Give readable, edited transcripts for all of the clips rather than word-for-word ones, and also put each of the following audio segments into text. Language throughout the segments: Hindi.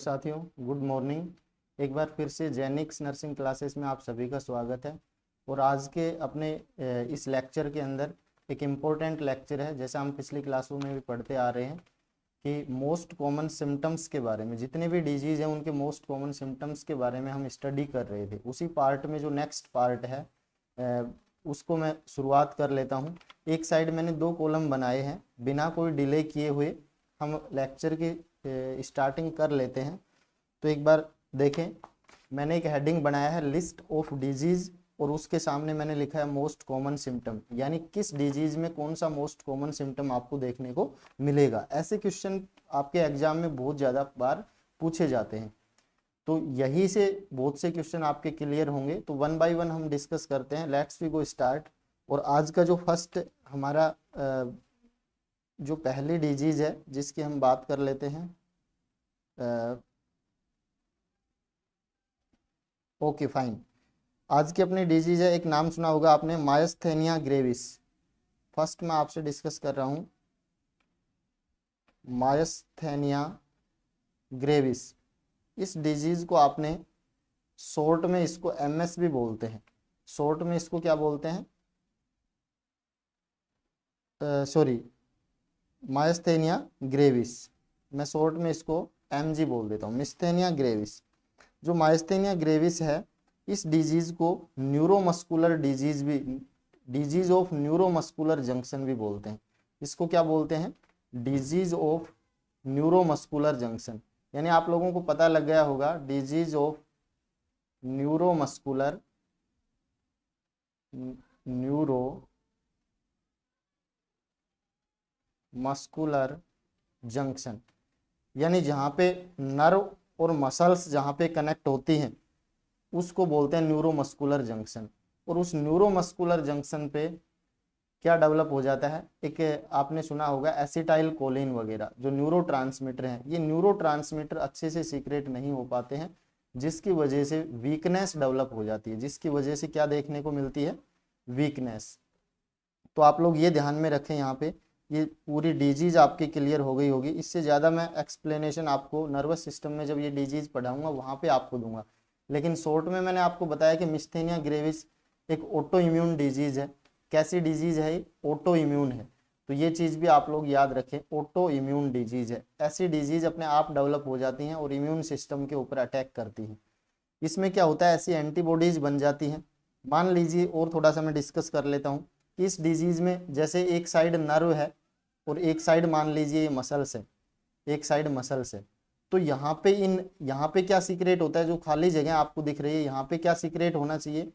साथियों, गुड मॉर्निंग। एक बार फिर से जेनिक्स नर्सिंग क्लासेस में आप सभी का स्वागत है। और आज के अपने इस लेक्चर के अंदर एक इम्पोर्टेंट लेक्चर है। जैसा हम पिछली क्लासों में भी पढ़ते आ रहे हैं कि मोस्ट कॉमन सिम्टम्स के बारे में, जितने भी डिजीज़ हैं उनके मोस्ट कॉमन सिम्टम्स के बारे में हम स्टडी कर रहे थे। उसी पार्ट में जो नेक्स्ट पार्ट है उसको मैं शुरुआत कर लेता हूँ। एक साइड मैंने 2 कॉलम बनाए हैं। बिना कोई डिले किए हुए हम लेक्चर की स्टार्टिंग कर लेते हैं। तो एक बार देखें, मैंने एक हेडिंग बनाया है लिस्ट ऑफ डिजीज, और उसके सामने मैंने लिखा है मोस्ट कॉमन सिम्टम, यानी किस डिजीज में कौन सा मोस्ट कॉमन सिम्टम आपको देखने को मिलेगा। ऐसे क्वेश्चन आपके एग्जाम में बहुत ज़्यादा बार पूछे जाते हैं, तो यही से बहुत से क्वेश्चन आपके क्लियर होंगे। तो वन बाय वन हम डिस्कस करते हैं। Let's we go start. और आज का जो फर्स्ट हमारा जो पहली डिजीज है जिसकी हम बात कर लेते हैं, ओके फाइन। आज की अपनी डिजीज है, एक नाम सुना होगा आपने, मायस्थेनिया ग्रेविस। फर्स्ट मैं आपसे डिस्कस कर रहा हूं मायस्थेनिया ग्रेविस। इस डिजीज को आपने शॉर्ट में इसको एमएस भी बोलते हैं। शॉर्ट में इसको क्या बोलते हैं, सॉरी, मायस्थेनिया ग्रेविस। मैं शॉर्ट में इसको एमजी बोल देता हूँ, मिस्थेनिया ग्रेविस। जो मायस्थेनिया ग्रेविस है, इस डिजीज को न्यूरोमस्कुलर डिजीज भी, डिजीज ऑफ न्यूरोमस्कुलर जंक्शन भी बोलते हैं। इसको क्या बोलते हैं, डिजीज ऑफ न्यूरोमस्कुलर जंक्शन। यानी आप लोगों को पता लग गया होगा, disease of neuromuscular muscular junction, यानी जहाँ पे नर्व और मसल्स जहाँ पे कनेक्ट होती हैं उसको बोलते हैं न्यूरोमस्कुलर जंक्शन। और उस न्यूरोमस्कुलर जंक्शन पे क्या डेवलप हो जाता है, एक आपने सुना होगा एसिटाइल कोलिन वगैरह, जो न्यूरोट्रांसमीटर हैं। ये न्यूरोट्रांसमीटर अच्छे से सीक्रेट नहीं हो पाते हैं, जिसकी वजह से वीकनेस डेवलप हो जाती है। जिसकी वजह से क्या देखने को मिलती है, वीकनेस। तो आप लोग ये ध्यान में रखें। यहाँ पे ये पूरी डिजीज आपकी क्लियर हो गई होगी। इससे ज़्यादा मैं एक्सप्लेनेशन आपको नर्वस सिस्टम में जब ये डिजीज पढ़ाऊंगा वहाँ पे आपको दूंगा। लेकिन शॉर्ट में मैंने आपको बताया कि मिस्थेनिया ग्रेविस एक ऑटो इम्यून डिजीज है। कैसी डिजीज है ये, ऑटो इम्यून है। तो ये चीज़ भी आप लोग याद रखें, ऑटो इम्यून डिजीज है। ऐसी डिजीज अपने आप डेवलप हो जाती हैं और इम्यून सिस्टम के ऊपर अटैक करती हैं। इसमें क्या होता है, ऐसी एंटीबॉडीज बन जाती हैं। मान लीजिए, और थोड़ा सा मैं डिस्कस कर लेता हूँ कि इस डिजीज में जैसे एक साइड नर्व है और एक साइड मान लीजिए मसल्स है, एक साइड मसल्स है। तो यहाँ पे क्या सीक्रेट होता है, जो खाली जगह आपको दिख रही है यहाँ पे क्या सीक्रेट होना चाहिए,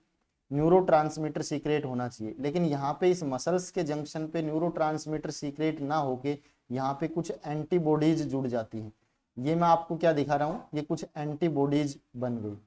न्यूरोट्रांसमीटर सीक्रेट होना चाहिए। लेकिन यहाँ पे इस मसल्स के जंक्शन पे न्यूरोट्रांसमीटर सीक्रेट ना होके यहाँ पे कुछ एंटीबॉडीज जुड़ जाती हैं। ये मैं आपको क्या दिखा रहा हूँ, ये कुछ एंटीबॉडीज बन गई।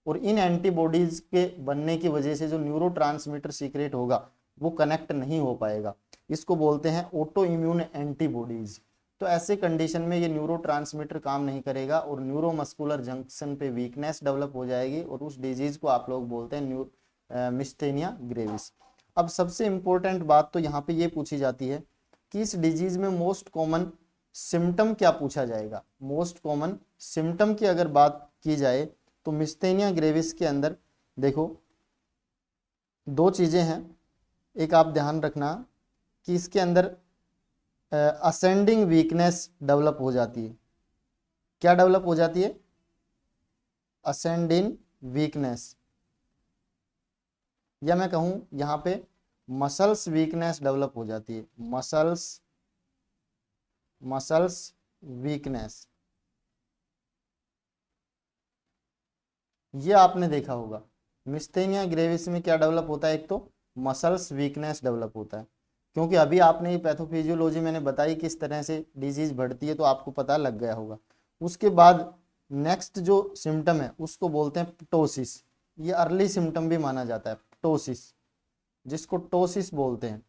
और इन एंटीबॉडीज के बनने की वजह से जो न्यूरोट्रांसमीटर सीक्रेट होगा वो कनेक्ट नहीं हो पाएगा। इसको बोलते हैं ऑटो इम्यून एंटीबॉडीज। तो ऐसे कंडीशन में ये न्यूरोट्रांसमीटर काम नहीं करेगा और न्यूरोमस्कुलर जंक्शन पे वीकनेस डेवलप हो जाएगी, और उस डिजीज को आप लोग बोलते हैं मिस्थेनिया ग्रेविस। अब सबसे इंपॉर्टेंट बात तो यहाँ पे ये पूछी जाती है कि इस डिजीज में मोस्ट कॉमन सिम्टम क्या पूछा जाएगा। मोस्ट कॉमन सिम्टम की अगर बात की जाए तो मिस्थेनिया ग्रेविस के अंदर देखो 2 चीजें हैं। एक आप ध्यान रखना कि इसके अंदर असेंडिंग वीकनेस डेवलप हो जाती है। क्या डेवलप हो जाती है, असेंडिंग वीकनेस, या मैं कहूं यहां पे मसल्स वीकनेस डेवलप हो जाती है। मसल्स वीकनेस, ये आपने देखा होगा। मिस्थेनिया ग्रेविस में क्या डेवलप होता है, एक तो मसल्स वीकनेस डेवलप होता है। क्योंकि अभी आपने ये पैथोफिजियोलॉजी मैंने बताई किस तरह से डिजीज बढ़ती है, तो आपको पता लग गया होगा। उसके बाद नेक्स्ट जो सिम्टम है उसको बोलते हैं प्टोसिस। ये अर्ली सिम्टम भी माना जाता है, प्टोसिस, जिसको टोसिस बोलते हैं।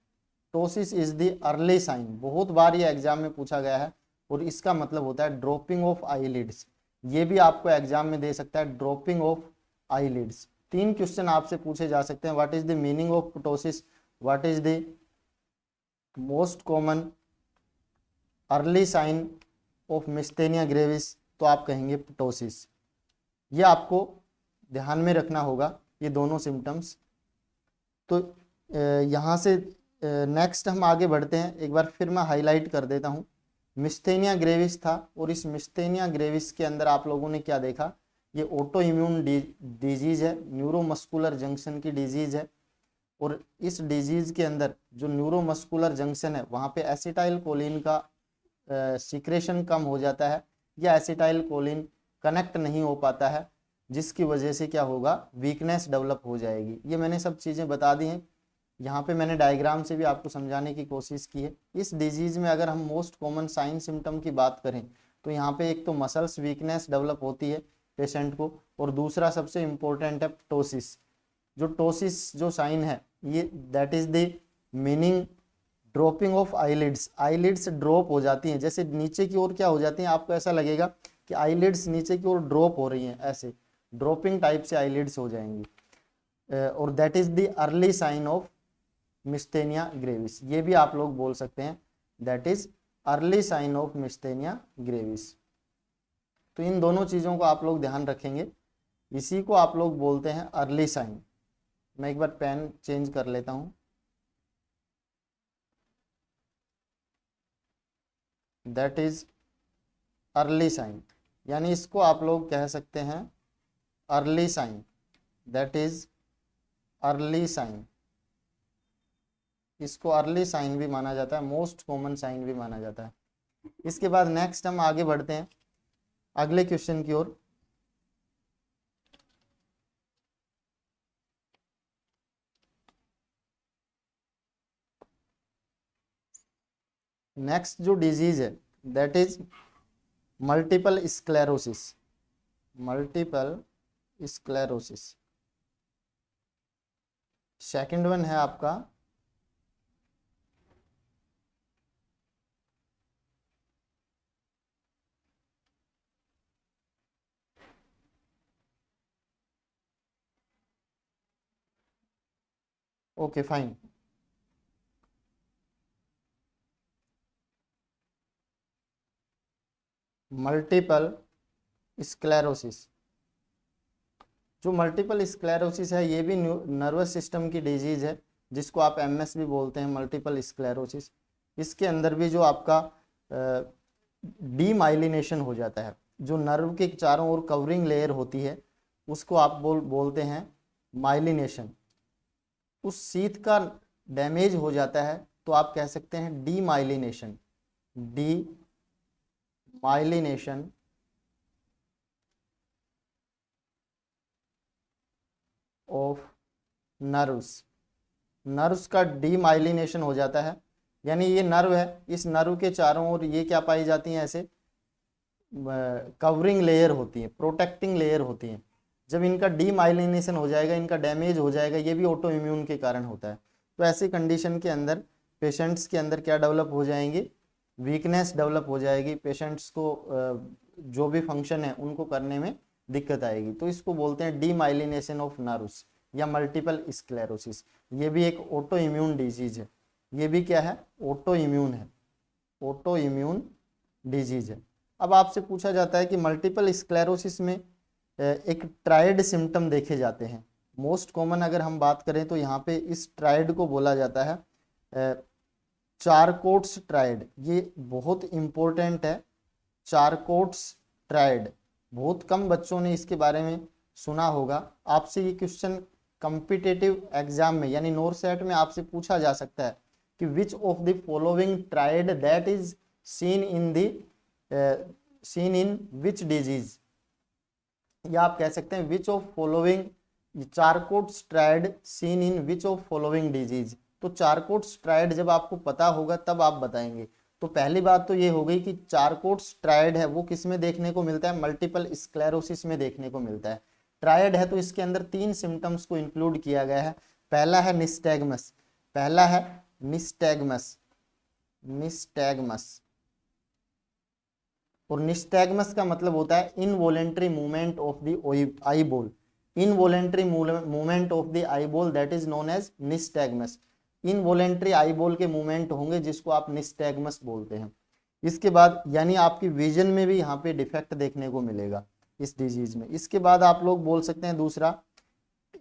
Ptosis is the early sign. बहुत बार ये एग्जाम में पूछा गया है, और इसका मतलब होता है ड्रॉपिंग ऑफ आईलिड्स। ये भी आपको एग्जाम में दे सकता है, ड्रॉपिंग ऑफ आईलिड्स। 3 क्वेश्चन आपसे पूछे जा सकते हैं। What is the meaning of ptosis, what is the most common early sign of myasthenia gravis, तो आप कहेंगे प्टोसिस। ये आपको ध्यान में रखना होगा ये दोनों सिम्टम्स। तो यहाँ से नेक्स्ट हम आगे बढ़ते हैं। एक बार फिर मैं हाईलाइट कर देता हूँ। मिस्थेनिया ग्रेविस था और इस मिस्थेनिया ग्रेविस के अंदर आप लोगों ने क्या देखा, ये ऑटो इम्यून डिजीज है, न्यूरोमस्कुलर जंक्शन की डिजीज है। और इस डिजीज के अंदर जो न्यूरोमस्कुलर जंक्शन है वहाँ पे एसिटाइल कोलिन का सीक्रेशन कम हो जाता है या एसिटाइल कोलिन कनेक्ट नहीं हो पाता है, जिसकी वजह से क्या होगा, वीकनेस डेवलप हो जाएगी। ये मैंने सब चीज़ें बता दी हैं, यहाँ पे मैंने डायग्राम से भी आपको समझाने की कोशिश की है। इस डिजीज में अगर हम मोस्ट कॉमन साइन सिम्टम की बात करें तो यहाँ पे एक तो मसल्स वीकनेस डेवलप होती है पेशेंट को, और दूसरा सबसे इम्पोर्टेंट है टोसिस। जो टोसिस जो साइन है ये that is the meaning dropping of eyelids. Eyelids drop हो जाती हैं, जैसे नीचे की ओर क्या हो जाती हैं, आपको ऐसा लगेगा कि आईलिड्स नीचे की ओर ड्रॉप हो रही हैं, ऐसे ड्रॉपिंग टाइप से आईलिड्स हो जाएंगी। और that is the early sign of myasthenia gravis. ये भी आप लोग बोल सकते हैं that is early sign of myasthenia gravis. तो इन दोनों चीज़ों को आप लोग ध्यान रखेंगे, इसी को आप लोग बोलते हैं अर्ली साइन। मैं एक बार पेन चेंज कर लेता हूं। दैट इज अर्ली साइन, यानी इसको आप लोग कह सकते हैं early sign. That is early sign, इसको अर्ली साइन भी माना जाता है, मोस्ट कॉमन साइन भी माना जाता है। इसके बाद नेक्स्ट हम आगे बढ़ते हैं अगले क्वेश्चन की ओर। नेक्स्ट जो डिजीज है that is multiple sclerosis. Multiple sclerosis second one है आपका ओके फाइन। मल्टीपल स्क्लेरोसिस, जो मल्टीपल स्क्लेरोसिस है ये भी नर्वस सिस्टम की डिजीज है, जिसको आप एमएस भी बोलते हैं, मल्टीपल स्क्लेरोसिस। इसके अंदर भी जो आपका डीमाइलिनेशन हो जाता है, जो नर्व के चारों ओर कवरिंग लेयर होती है उसको आप बोलते हैं माइलिनेशन। उस सीथ का डैमेज हो जाता है तो आप कह सकते हैं demyelination. D myelination of nerves. Nerves का डीमाइलिनेशन हो जाता है, यानी ये नर्व है, इस नर्व के चारों ओर ये क्या पाई जाती हैं, ऐसे कवरिंग लेयर होती है, प्रोटेक्टिंग लेयर होती है। जब इनका डीमाइलिनेशन हो जाएगा, इनका डैमेज हो जाएगा, ये भी ऑटो इम्यून के कारण होता है। तो ऐसी कंडीशन के अंदर पेशेंट्स के अंदर क्या डेवलप हो जाएंगे, वीकनेस डेवलप हो जाएगी, पेशेंट्स को जो भी फंक्शन है उनको करने में दिक्कत आएगी। तो इसको बोलते हैं डीमाइलिनेशन ऑफ नर्व्स या मल्टीपल स्क्लेरोसिस। ये भी एक ऑटो इम्यून डिजीज है, ये भी क्या है, ऑटो इम्यून है, ऑटो इम्यून डिजीज है। अब आपसे पूछा जाता है कि मल्टीपल स्क्लेरोसिस में एक ट्राइड सिम्टम देखे जाते हैं। मोस्ट कॉमन अगर हम बात करें तो यहाँ पे इस ट्राइड को बोला जाता है चारकोट्स ट्राइड। ये बहुत इंपॉर्टेंट है, चारकोट्स ट्राइड। बहुत कम बच्चों ने इसके बारे में सुना होगा। आपसे ये क्वेश्चन कॉम्पिटिटिव एग्जाम में यानी नोरसेट में आपसे पूछा जा सकता है कि which of the following triad that is seen in which disease, या आप कह सकते हैं which of following Charcot's triad seen in which of following disease. तो चारकोट्स ट्राइड जब आपको पता होगा तब आप बताएंगे। तो पहली बात तो ये हो गई कि चारकोट्स ट्राइड है वो किस में देखने को मिलता है, मल्टीपल स्क्लेरोसिस में देखने को मिलता है। ट्राइड है तो इसके अंदर 3 सिम्टम्स को इंक्लूड किया गया है। पहला है निस्टैगमस, पहला है निस्टैगमस, निस्टैगमस। और निस्टैगमस का मतलब होता है involuntary movement of the eye ball. Involuntary movement of the eye ball that is known as nystagmus. Involuntary eye ball के मूवमेंट होंगे जिसको आप निस्टैगमस बोलते हैं। इसके बाद यानी आपकी विजन में भी यहाँ पे डिफेक्ट देखने को मिलेगा इस डिजीज में। इसके बाद आप लोग बोल सकते हैं दूसरा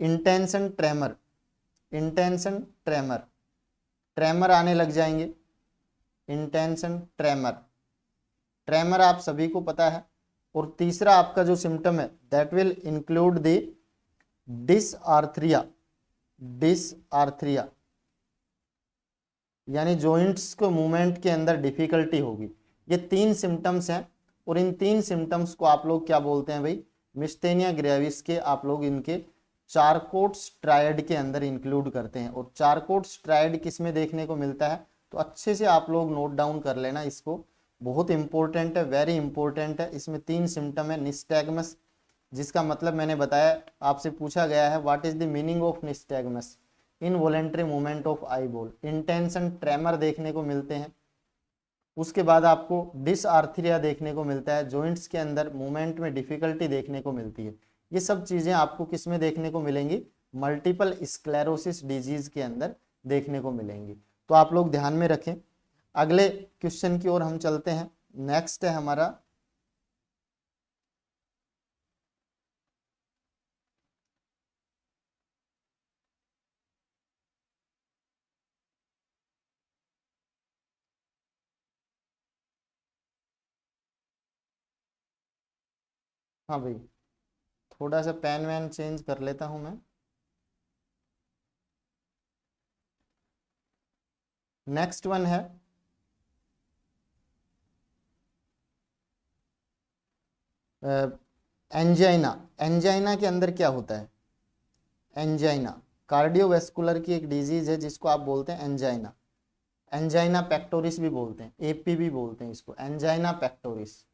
intention tremor, intention tremor, tremor आने लग जाएंगे, इंटेंशन ट्रेमर, ट्रेमर आप सभी को पता है। और तीसरा आपका जो सिम्टम है that will include the dysarthria, dysarthria यानी जॉइंट्स को मूवमेंट के अंदर डिफिकल्टी होगी। ये 3 सिम्टम्स हैं और इन 3 सिम्टम्स को आप लोग क्या बोलते हैं भाई, मिस्थेनिया ग्रेविस के आप लोग इनके चारकोट्स ट्रायड के अंदर इंक्लूड करते हैं। और चारकोट्स ट्रायड किस में देखने को मिलता है, तो अच्छे से आप लोग नोट डाउन कर लेना इसको, बहुत इंपॉर्टेंट है, वेरी इंपॉर्टेंट है। इसमें 3 सिम्टम है। निस्टैगमस, जिसका मतलब मैंने बताया, आपसे पूछा गया है what is the meaning of nystagmus, involuntary movement of eye ball. Intention tremor देखने को मिलते हैं। उसके बाद आपको डिसआर्थरिया देखने को मिलता है, जॉइंट्स के अंदर मूवमेंट में डिफिकल्टी देखने को मिलती है। ये सब चीजें आपको किस में देखने को मिलेंगी, मल्टीपल स्क्लेरोसिस डिजीज के अंदर देखने को मिलेंगी। तो आप लोग ध्यान में रखें। अगले क्वेश्चन की ओर हम चलते हैं। नेक्स्ट है हमारा हाँ भाई, थोड़ा सा पेन वैन चेंज कर लेता हूं मैं। नेक्स्ट वन है एंजाइना। एंजाइना के अंदर क्या होता है, एंजाइना कार्डियोवैस्कुलर की एक डिजीज है जिसको आप बोलते हैं एंजाइना। एंजाइना पेक्टोरिस भी बोलते हैं, एपी भी बोलते हैं इसको, एंजाइना पेक्टोरिस।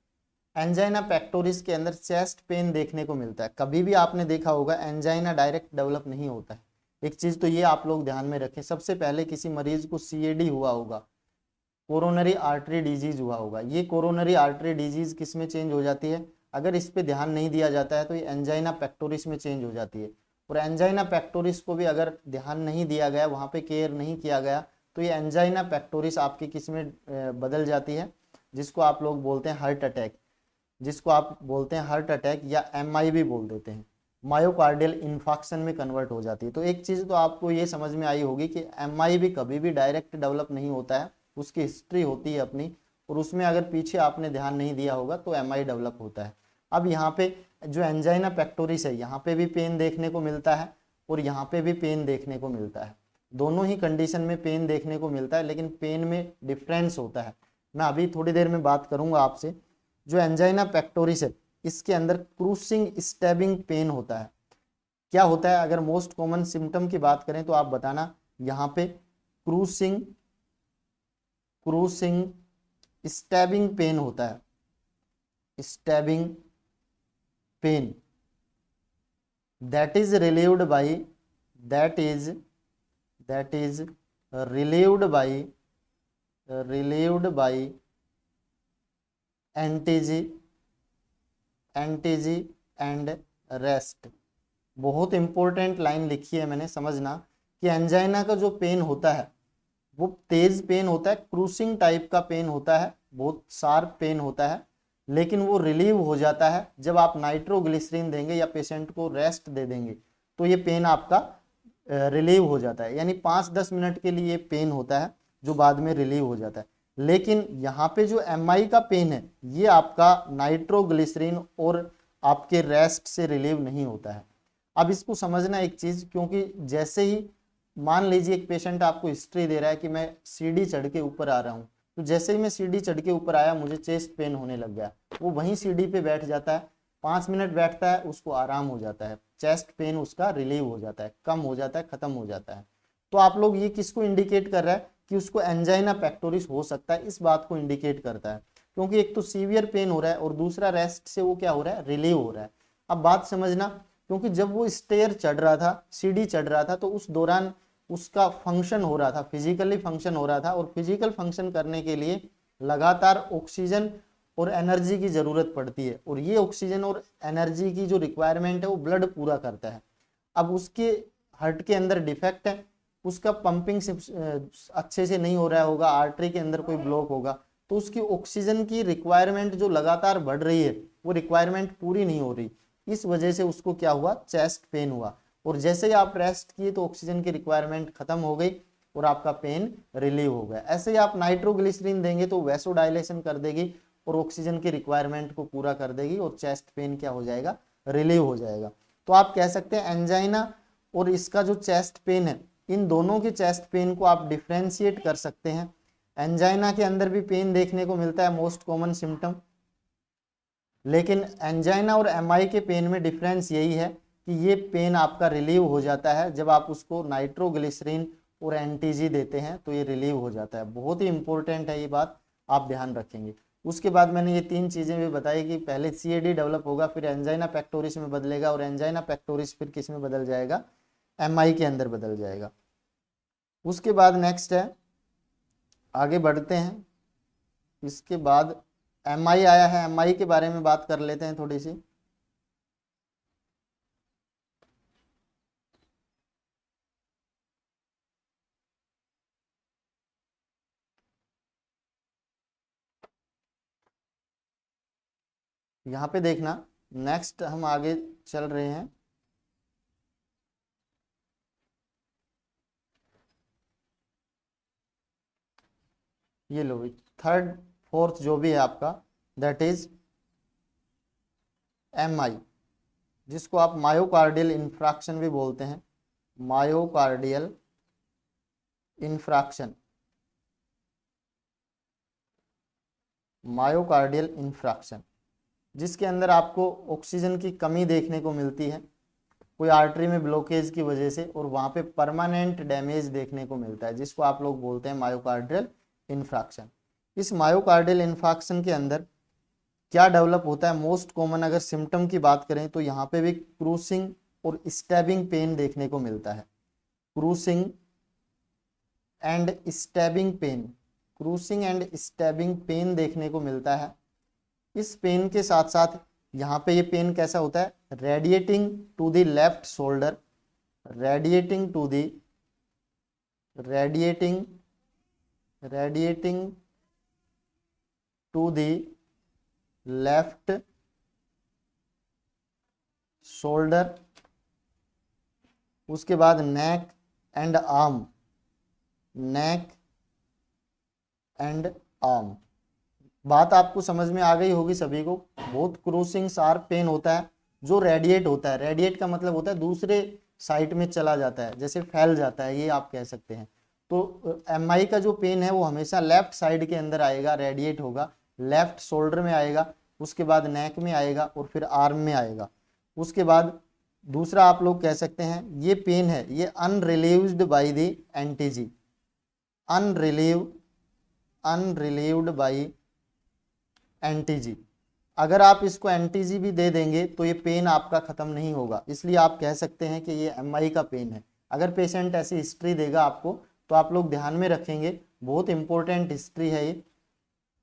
एंजाइना पेक्टोरिस के अंदर चेस्ट पेन देखने को मिलता है। कभी भी आपने देखा होगा एंजाइना डायरेक्ट डेवलप नहीं होता है। एक चीज तो ये आप लोग ध्यान में रखें, सबसे पहले किसी मरीज को सीएडी हुआ होगा, कोरोनरी आर्टरी डिजीज हुआ होगा। ये कोरोनरी आर्टरी डिजीज किस में चेंज हो जाती है, अगर इस पे ध्यान नहीं दिया जाता है तो ये एंजाइना पेक्टोरिस में चेंज हो जाती है। और एंजाइना पेक्टोरिस को भी अगर ध्यान नहीं दिया गया, वहाँ पे केयर नहीं किया गया, तो ये एंजाइना पेक्टोरिस आपकी किस में बदल जाती है, जिसको आप लोग बोलते हैं हार्ट अटैक, जिसको आप बोलते हैं हार्ट अटैक या एमआई भी बोल देते हैं, मायोकार्डियल इन्फाक्शन में कन्वर्ट हो जाती है। तो एक चीज़ तो आपको ये समझ में आई होगी कि एमआई भी कभी भी डायरेक्ट डेवलप नहीं होता है, उसकी हिस्ट्री होती है अपनी, और उसमें अगर पीछे आपने ध्यान नहीं दिया होगा तो एमआई डेवलप होता है। अब यहाँ पे जो एंजाइना पेक्टोरिस है, यहाँ पे भी पेन देखने को मिलता है और यहाँ पे भी पेन देखने को मिलता है। दोनों ही कंडीशन में पेन देखने को मिलता है, लेकिन पेन में डिफरेंस होता है। मैं अभी थोड़ी देर में बात करूंगा आपसे। जो एंजाइना पेक्टोरिस है इसके अंदर क्रूसिंग स्टैबिंग पेन होता है। क्या होता है, अगर मोस्ट कॉमन सिम्टम की बात करें तो आप बताना। यहाँ पे क्रूसिंग क्रूसिंग स्टैबिंग पेन होता है, stabbing pain that is relieved by that is relieved by antacid and rest. बहुत इंपॉर्टेंट लाइन लिखी है मैंने, समझना कि एंजाइना का जो पेन होता है वो तेज पेन होता है, क्रूसिंग टाइप का पेन होता है, बहुत शार्प पेन होता है, लेकिन वो रिलीव हो जाता है जब आप नाइट्रोग्लिसरीन देंगे या पेशेंट को रेस्ट दे देंगे, तो ये पेन आपका रिलीव हो जाता है। यानी 5-10 मिनट के लिए पेन होता है जो बाद में रिलीव हो जाता है। लेकिन यहाँ पे जो एमआई का पेन है ये आपका नाइट्रोग्लिसरीन और आपके रेस्ट से रिलीव नहीं होता है। अब इसको समझना एक चीज, क्योंकि जैसे ही मान लीजिए एक पेशेंट आपको हिस्ट्री दे रहा है कि मैं सीढ़ी चढ़ के ऊपर आ रहा हूँ, तो जैसे ही मैं सीढ़ी चढ़ के ऊपर आया मुझे चेस्ट पेन होने लग गया, वो वहीं सीढ़ी पे बैठ जाता है, 5 मिनट बैठता है, उसको आराम हो जाता है, चेस्ट पेन उसका रिलीव हो जाता है, कम हो जाता है, खत्म हो जाता है। तो आप लोग ये किसको इंडिकेट कर रहा है कि उसको एंजाइना पेक्टोरिस हो सकता है, इस बात को इंडिकेट करता है, क्योंकि एक तो सीवियर पेन हो रहा है और दूसरा रेस्ट से वो क्या हो रहा है, रिलीव हो रहा है। अब बात समझना, क्योंकि जब वो स्टेयर चढ़ रहा था, सीढ़ी चढ़ रहा था, तो उस दौरान उसका फंक्शन हो रहा था, फिजिकली फंक्शन हो रहा था, और फिजिकल फंक्शन करने के लिए लगातार ऑक्सीजन और एनर्जी की जरूरत पड़ती है, और ये ऑक्सीजन और एनर्जी की जो रिक्वायरमेंट है वो ब्लड पूरा करता है। अब उसके हार्ट के अंदर डिफेक्ट है, उसका पंपिंग अच्छे से नहीं हो रहा होगा, आर्टरी के अंदर कोई ब्लॉक होगा, तो उसकी ऑक्सीजन की रिक्वायरमेंट जो लगातार बढ़ रही है वो रिक्वायरमेंट पूरी नहीं हो रही, इस वजह से उसको क्या हुआ, चेस्ट पेन हुआ। और जैसे ही आप रेस्ट किए तो ऑक्सीजन की रिक्वायरमेंट खत्म हो गई और आपका पेन रिलीव हो गया। ऐसे ही आप नाइट्रोग्लिसरीन देंगे तो वैसोडाइलेशन कर देगी और ऑक्सीजन की रिक्वायरमेंट को पूरा कर देगी और चेस्ट पेन क्या हो जाएगा, रिलीव हो जाएगा। तो आप कह सकते हैं एंजाइना और इसका जो चेस्ट पेन है, इन दोनों के चेस्ट पेन को आप डिफ्रेंशिएट कर सकते हैं। एंजाइना के अंदर भी पेन देखने को मिलता है, मोस्ट कॉमन सिम्टम, लेकिन एंजाइना और एमआई के पेन में डिफरेंस यही है कि ये पेन आपका रिलीव हो जाता है जब आप उसको नाइट्रोग्लिसरीन और एनटीजी देते हैं तो ये रिलीव हो जाता है। बहुत ही इंपॉर्टेंट है ये बात, आप ध्यान रखेंगे। उसके बाद मैंने ये 3 चीजें भी बताई कि पहले सीएडी डेवलप होगा, फिर एंजाइना पेक्टोरिस में बदलेगा और एंजाइना पेक्टोरिस फिर किस में बदल जाएगा, एमआई के अंदर बदल जाएगा। उसके बाद नेक्स्ट है, आगे बढ़ते हैं। इसके बाद एमआई आया है, एमआई के बारे में बात कर लेते हैं थोड़ी सी। यहाँ पे देखना, नेक्स्ट हम आगे चल रहे हैं। ये लो, थर्ड फोर्थ जो भी है आपका, दैट इज एमआई, जिसको आप मायोकार्डियल इंफ्रैक्शन भी बोलते हैं। मायोकार्डियल इंफ्रैक्शन, मायोकार्डियल इंफ्रैक्शन, जिसके अंदर आपको ऑक्सीजन की कमी देखने को मिलती है कोई आर्टरी में ब्लॉकेज की वजह से, और वहां पे परमानेंट डैमेज देखने को मिलता है, जिसको आप लोग बोलते हैं मायोकार्डियल इंफ्रैक्शन। इस मायोकार्डियल इंफ्रैक्शन के अंदर क्या डेवलप होता है, मोस्ट कॉमन अगर सिम्टम की बात करें तो यहाँ पे भी क्रूसिंग और स्टैबिंग पेन देखने को मिलता है। Crushing and stabbing pain, crushing and stabbing pain देखने को मिलता है। इस पेन के साथ साथ यहाँ पे ये पेन कैसा होता है, radiating to the left shoulder, radiating to the radiating radiating to the left shoulder. उसके बाद neck and arm, neck and arm. बात आपको समझ में आ गई होगी सभी को। बहुत क्रूसिंग शार्प पेन होता है जो रेडिएट होता है, रेडिएट का मतलब होता है दूसरे साइड में चला जाता है, जैसे फैल जाता है, ये आप कह सकते हैं। तो एमआई का जो पेन है वो हमेशा लेफ्ट साइड के अंदर आएगा, रेडिएट होगा, लेफ्ट शोल्डर में आएगा, उसके बाद नेक में आएगा और फिर आर्म में आएगा। उसके बाद दूसरा आप लोग कह सकते हैं ये पेन है ये अनरिलीव्ड बाय द एंटीजी, अनरिलीव्ड बाय एंटीजी। अगर आप इसको एंटीजी भी दे देंगे तो ये पेन आपका खत्म नहीं होगा, इसलिए आप कह सकते हैं कि ये एमआई का पेन है। अगर पेशेंट ऐसी हिस्ट्री देगा आपको तो आप लोग ध्यान में रखेंगे, बहुत इंपॉर्टेंट हिस्ट्री है ये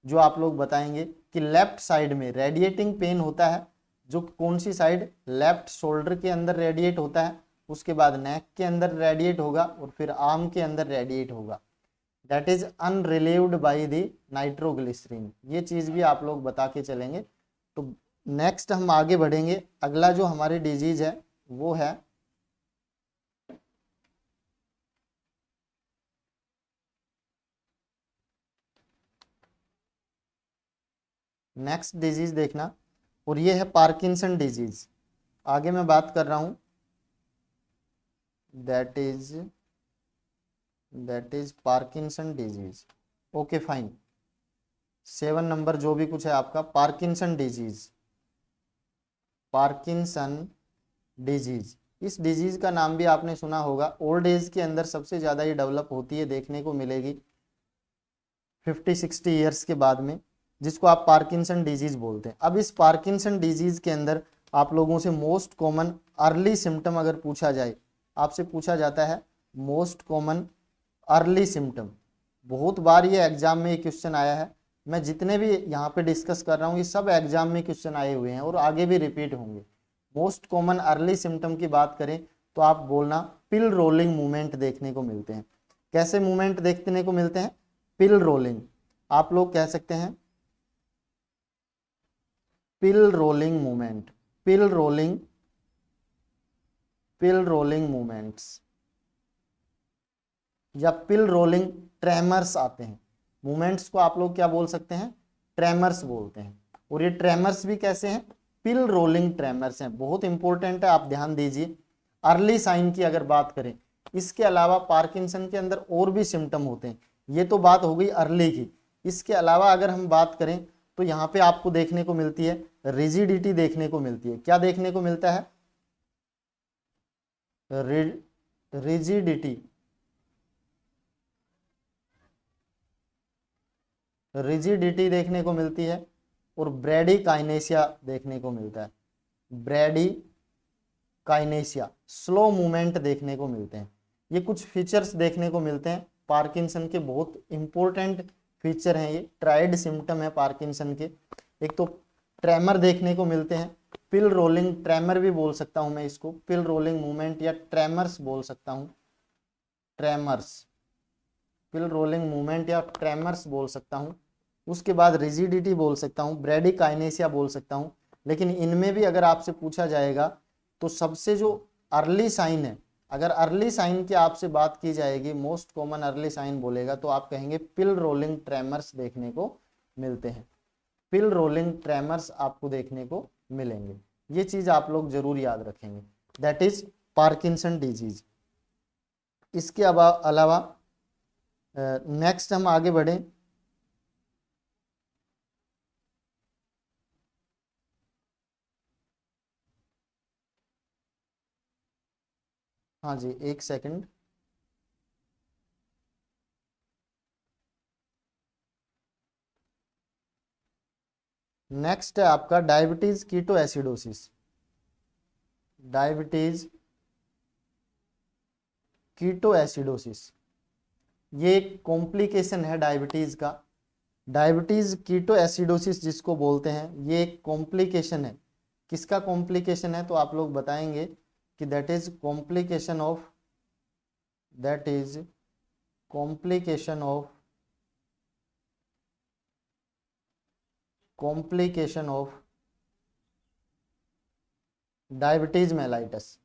जो आप लोग बताएंगे कि लेफ्ट साइड में रेडिएटिंग पेन होता है, जो कौन सी साइड, लेफ्ट शोल्डर के अंदर रेडिएट होता है, उसके बाद नेक के अंदर रेडिएट होगा और फिर आर्म के अंदर रेडिएट होगा, that is unrelieved by the nitroglycerine. ये चीज भी आप लोग बता के चलेंगे। तो नेक्स्ट हम आगे बढ़ेंगे, अगला जो हमारी डिजीज है वो है नेक्स्ट डिजीज देखना, और ये है पार्किंसन डिजीज। आगे मैं बात कर रहा हूं, that is Parkinson disease. Okay fine, 7 number जो भी कुछ है आपका, पार्किंसन डिजीज, पार्किंसन डिजीज। इस डिजीज का नाम भी आपने सुना होगा। ओल्ड एज के अंदर सबसे ज्यादा ये डेवलप होती है, देखने को मिलेगी 50-60 ईयर्स के बाद में, जिसको आप पार्किंसन डिजीज बोलते हैं। अब इस पार्किंसन डिजीज के अंदर आप लोगों से मोस्ट कॉमन अर्ली सिम्टम अगर पूछा जाए, आपसे पूछा जाता है मोस्ट कॉमन अर्ली सिम्टम। बहुत बार ये एग्जाम में ये क्वेश्चन आया है, मैं जितने भी यहाँ पे डिस्कस कर रहा हूँ ये सब एग्जाम में क्वेश्चन आए हुए हैं और आगे भी रिपीट होंगे। मोस्ट कॉमन अर्ली सिम्टम की बात करें तो आप बोलना पिल रोलिंग मूवमेंट देखने को मिलते हैं। कैसे मूवमेंट देखने को मिलते हैं, पिल रोलिंग। आप लोग कह सकते हैं पिल रोलिंग मूवमेंट, पिल रोलिंग, पिल रोलिंग मूवमेंट्स या पिल रोलिंग ट्रेमर्स आते हैं। मूवमेंट्स को आप लोग क्या बोल सकते हैं, ट्रेमर्स बोलते हैं। और ये ट्रेमर्स भी कैसे हैं, पिल रोलिंग ट्रेमर्स हैं। बहुत इंपॉर्टेंट है, आप ध्यान दीजिए। अर्ली साइन की अगर बात करें, इसके अलावा पार्किंसन के अंदर और भी सिम्टम होते हैं। ये तो बात हो गई अर्ली की। इसके अलावा अगर हम बात करें तो यहाँ पे आपको देखने को मिलती है रिजिडिटी, देखने को मिलती है। क्या देखने को मिलता है, रिजिडिटी, रिजिडिटी देखने को मिलती है। और ब्रेडी काइनेसिया देखने को मिलता है, ब्रेडी काइनेसिया, स्लो मूवमेंट देखने को मिलते हैं। ये कुछ फीचर्स देखने को मिलते हैं पार्किंसन के, बहुत इंपॉर्टेंट फीचर हैं ये, ट्राइड सिम्टम है पार्किंसन के। एक तो ट्रेमर देखने को मिलते हैं, पिल रोलिंग ट्रेमर भी बोल सकता हूं मैं इसको, पिल रोलिंग मूवमेंट या ट्रेमर्स बोल सकता हूं, ट्रेमर्स, पिल रोलिंग मूवमेंट या ट्रेमर्स बोल सकता हूं। उसके बाद रिजिडिटी बोल सकता हूं, ब्रेडिकाइनेसिया बोल सकता हूं। लेकिन इनमें भी अगर आपसे पूछा जाएगा तो सबसे जो अर्ली साइन है, अगर अर्ली साइन की आपसे बात की जाएगी, मोस्ट कॉमन अर्ली साइन बोलेगा तो आप कहेंगे पिल रोलिंग ट्रेमर्स देखने को मिलते हैं, पिल रोलिंग ट्रेमर्स आपको देखने को मिलेंगे। ये चीज आप लोग जरूर याद रखेंगे, दैट इज पार्किंसन डिजीज। इसके अलावा नेक्स्ट हम आगे बढ़े। हाँ जी, एक सेकंड। नेक्स्ट है आपका diabetes keto acidosis, diabetes keto acidosis. ये एक कॉम्प्लिकेशन है डायबिटीज का। डायबिटीज कीटो एसिडोसिस जिसको बोलते हैं, ये एक कॉम्प्लिकेशन है। किसका कॉम्प्लिकेशन है, तो आप लोग बताएंगे कि that is complication of, that is complication of, complication of diabetes mellitus.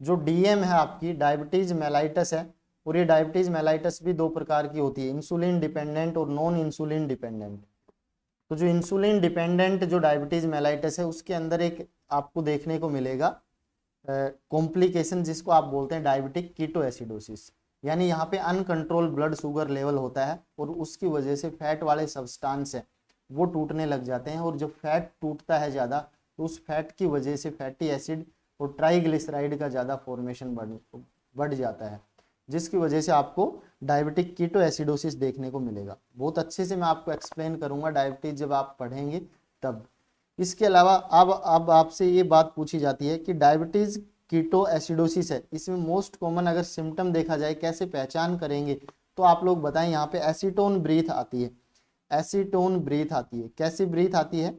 जो डीएम है आपकी डायबिटीज मेलाइटस है, और ये डायबिटीज मेलाइटस भी दो प्रकार की होती है, इंसुलिन डिपेंडेंट और नॉन इंसुलिन डिपेंडेंट। तो जो इंसुलिन डिपेंडेंट जो डायबिटीज मेलाइटस है, उसके अंदर एक आपको देखने को मिलेगा कॉम्प्लिकेशन जिसको आप बोलते हैं डायबिटिक कीटो एसिडोसिस। यानी यहाँ पे अनकंट्रोल ब्लड शुगर लेवल होता है और उसकी वजह से फैट वाले सब्सटेंस है वो टूटने लग जाते हैं। और जब फैट टूटता है ज़्यादा तो उस फैट की वजह से फैटी एसिड और ट्राइग्लिसराइड का ज़्यादा फॉर्मेशन बढ़ जाता है, जिसकी वजह से आपको डायबिटिक कीटो एसिडोसिस देखने को मिलेगा। बहुत अच्छे से मैं आपको एक्सप्लेन करूंगा डायबिटीज जब आप पढ़ेंगे तब। इसके अलावा अब आपसे ये बात पूछी जाती है कि डायबिटीज कीटो एसिडोसिस है, इसमें मोस्ट कॉमन अगर सिम्टम देखा जाए कैसे पहचान करेंगे, तो आप लोग बताएं। यहाँ पे एसीटोन ब्रीथ आती है, एसीटोन ब्रीथ आती है। कैसी ब्रीथ आती है,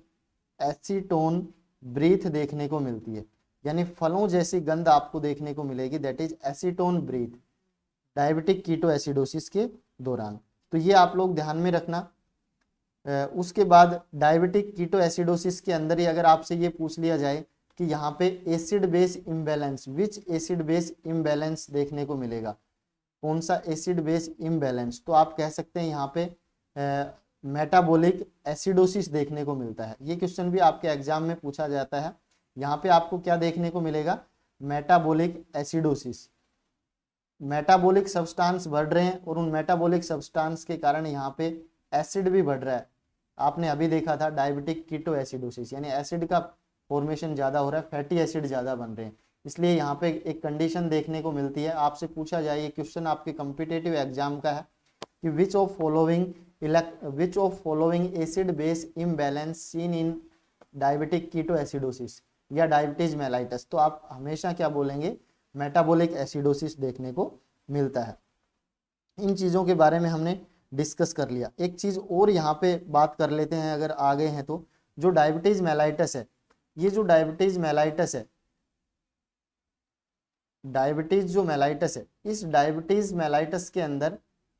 एसीटोन ब्रीथ देखने को मिलती है, यानी फलों जैसी गंध आपको देखने को मिलेगी, that is acetone breath diabetic keto acidosis के दौरान। तो ये आप लोग ध्यान में रखना। उसके बाद डायबिटिक कीटो एसिडोसिस के अंदर ही अगर आपसे ये पूछ लिया जाए कि यहाँ पे एसिड बेस इम्बैलेंस, विच एसिड बेस इम्बैलेंस देखने को मिलेगा, कौन सा एसिड बेस इम्बैलेंस, तो आप कह सकते हैं यहाँ पे मेटाबॉलिक एसिडोसिस देखने को मिलता है। ये क्वेश्चन भी आपके एग्जाम में पूछा जाता है। यहाँ पे आपको क्या देखने को मिलेगा, मेटाबॉलिक एसिडोसिस। मेटाबॉलिक सब्सटेंस बढ़ रहे हैं और उन मेटाबॉलिक सब्सटेंस के कारण यहाँ पे एसिड भी बढ़ रहा है। आपने अभी देखा था डायबिटिक कीटो एसिडोसिस, यानी एसिड का फॉर्मेशन ज़्यादा हो रहा है, फैटी एसिड ज़्यादा बन रहे हैं। इसलिए यहाँ पे एक कंडीशन देखने को मिलती है। आपसे पूछा जाए, ये क्वेश्चन आपके कॉम्पिटिटिव एग्जाम का है कि which of following acid base imbalance seen in diabetic keto acidosis या डायबिटीज मेलाइटस, तो आप हमेशा क्या बोलेंगे, मेटाबॉलिक एसिडोसिस देखने को मिलता है। इन चीज़ों के बारे में हमने डिस्कस कर लिया। एक चीज़ और यहाँ पे बात कर लेते हैं अगर आ गए हैं तो, जो डायबिटीज मेलाइटस है, ये जो डायबिटीज मेलाइटस है, डायबिटीज जो मेलाइटस है, इस डायबिटीज मेलाइटस के अंदर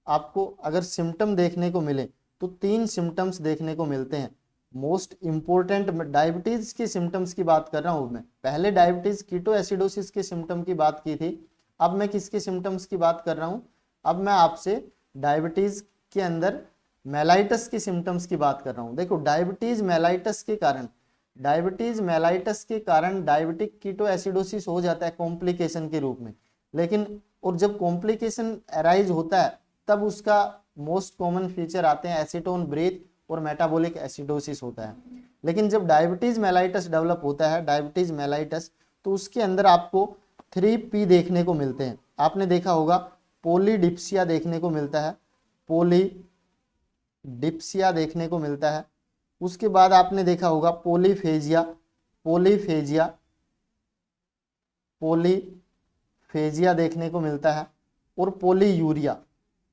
आपको अगर सिम्टम देखने को मिले तो 3 सिम्टम्स देखने को मिलते हैं। मोस्ट इंपोर्टेंट, डायबिटीज के सिम्टम्स की बात कर रहा हूं मैं। पहले डायबिटीज कीटो एसिडोसिस के सिम्टम की बात की थी, अब मैं किसके सिम्टम्स की बात कर रहा हूं? अब मैं आपसे डायबिटीज के अंदर मेलाइटस के सिम्टम्स की बात कर रहा हूं। देखो, डायबिटीज मेलाइटस के कारण डायबिटिक कीटो एसिडोसिस हो जाता है कॉम्प्लिकेशन के रूप में। लेकिन और जब कॉम्प्लिकेशन अराइज होता है तब उसका मोस्ट कॉमन फीचर आते हैं एसीटोन ब्रीथ और मेटाबॉलिक एसिडोसिस होता है। लेकिन जब डायबिटीज मेलाइटस डेवलप होता है, डायबिटीज मेलाइटस, तो उसके अंदर आपको 3P देखने को मिलते हैं। आपने देखा होगा पोलीडिप्सिया देखने को मिलता है, पोलीडिप्सिया देखने को मिलता है। उसके बाद आपने देखा होगा पोलीफेजिया, पोलीफेजिया पोलीफेजिया देखने को मिलता है, और पोलीयूरिया,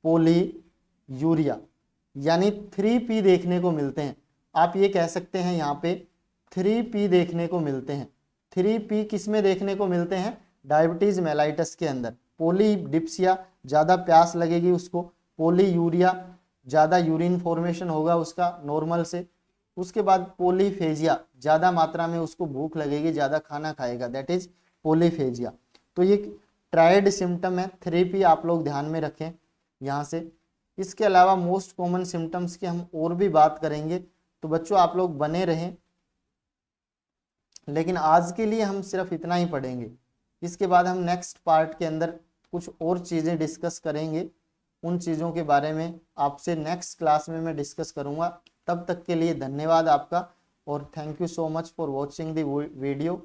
पोलीयूरिया, यानी 3P देखने को मिलते हैं। आप ये कह सकते हैं यहाँ पे 3P देखने को मिलते हैं। 3P किस में देखने को मिलते हैं? डायबिटीज मेलाइटस के अंदर। पोलीडिप्सिया, ज़्यादा प्यास लगेगी उसको। पोलीयूरिया, ज़्यादा यूरिन फॉर्मेशन होगा उसका नॉर्मल से। उसके बाद पोलीफेजिया, ज़्यादा मात्रा में उसको भूख लगेगी, ज़्यादा खाना खाएगा, दैट इज पोलीफेजिया। तो ये ट्राइड सिम्टम है, 3P आप लोग ध्यान में रखें यहाँ से। इसके अलावा मोस्ट कॉमन सिम्टम्स की हम और भी बात करेंगे, तो बच्चों आप लोग बने रहें। लेकिन आज के लिए हम सिर्फ इतना ही पढ़ेंगे। इसके बाद हम नेक्स्ट पार्ट के अंदर कुछ और चीज़ें डिस्कस करेंगे। उन चीज़ों के बारे में आपसे नेक्स्ट क्लास में मैं डिस्कस करूँगा। तब तक के लिए धन्यवाद आपका, और thank you so much for watching the video.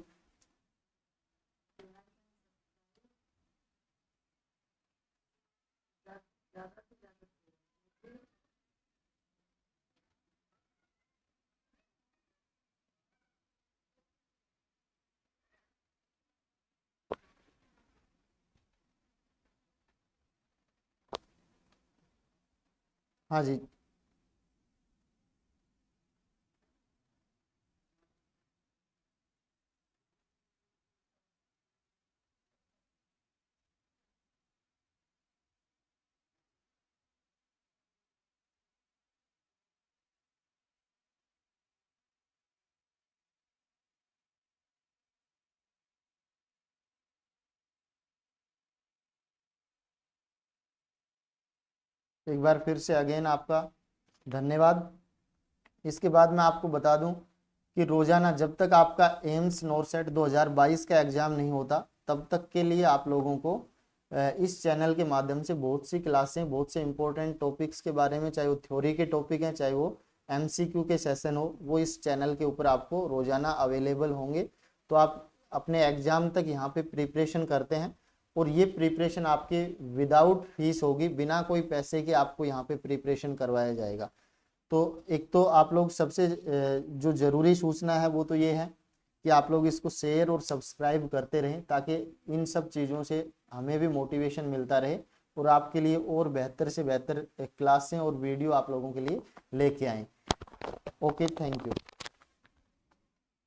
हाँ जी, एक बार फिर से अगेन आपका धन्यवाद। इसके बाद मैं आपको बता दूं कि रोजाना जब तक आपका एम्स नॉरसेट 2022 का एग्जाम नहीं होता, तब तक के लिए आप लोगों को इस चैनल के माध्यम से बहुत सी क्लासें, बहुत से इंपॉर्टेंट टॉपिक्स के बारे में, चाहे वो थ्योरी के टॉपिक हैं, चाहे वो MCQ के सेशन हो, वो इस चैनल के ऊपर आपको रोजाना अवेलेबल होंगे। तो आप अपने एग्जाम तक यहाँ पे प्रिपरेशन करते हैं, और ये प्रिपरेशन आपके विदाउट फीस होगी, बिना कोई पैसे के आपको यहाँ पे प्रिपरेशन करवाया जाएगा। तो एक तो आप लोग सबसे जो जरूरी सूचना है वो तो ये है कि आप लोग इसको शेयर और सब्सक्राइब करते रहें, ताकि इन सब चीज़ों से हमें भी मोटिवेशन मिलता रहे, और आपके लिए और बेहतर से बेहतर क्लासें और वीडियो आप लोगों के लिए लेके आएँ। Okay, thank you.